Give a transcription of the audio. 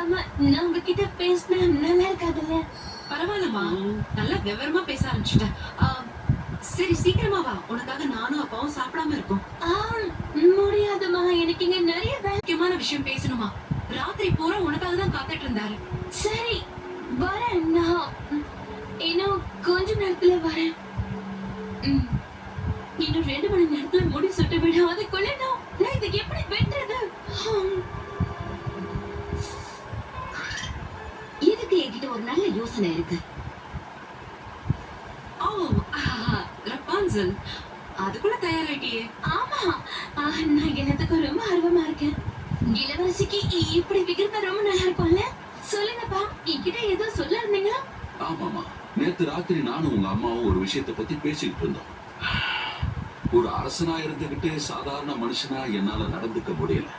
ஆமா, நான் உங்ககிட்ட பேசினா நல்லா இருக்காதுல்ல. பரவாயில்லம்மா, நல்லா விவரமா பேச ஆரம்பிச்சுட்டேன். சரி சீக்கிரமா வா, உனக்காக நானும் அப்பாவும் சாப்பிடாம இருக்கோம். முடியாதுமா, எனக்கு இங்க நிறைய முக்கியமான விஷயம் பேசணுமா. ராத்திரி பூரா உனக்காக தான் காத்துட்டு இருந்தாரு. சரி வரேன், நான் இன்னும் கொஞ்ச நேரத்துல வரேன். இன்னும் 2 மணி நேரத்துல முடி சுட்டு விடும். அதுக்குள்ள நான் இதுக்கு எப்படி வெட்டுறது? இதுக்கு என்கிட்ட ஒரு நல்ல யோசனை இருக்கு. ஓ ரப்பான்சல், அதுக்குள்ள தயாராயிட்டியே. ஆமா, நான் எல்லாத்துக்கும் ரொம்ப ஆர்வமா இருக்கேன். இளவரசிக்கு இப்படி விக்கிறது ரொம்ப நல்லா இருக்கும்ல. சொல்லுங்கப்பா, என்கிட்ட ஏதோ சொல்ல இருந்தீங்களா? ஆமாமா, நேத்து ராத்திரி நானும் உங்க அம்மாவும் ஒரு விஷயத்தை பத்தி பேசிக்கிட்டு இருந்தோம். ஒரு அரசனா இருந்துகிட்டு சாதாரண மனுஷனா என்னால நடந்துக்க முடியல.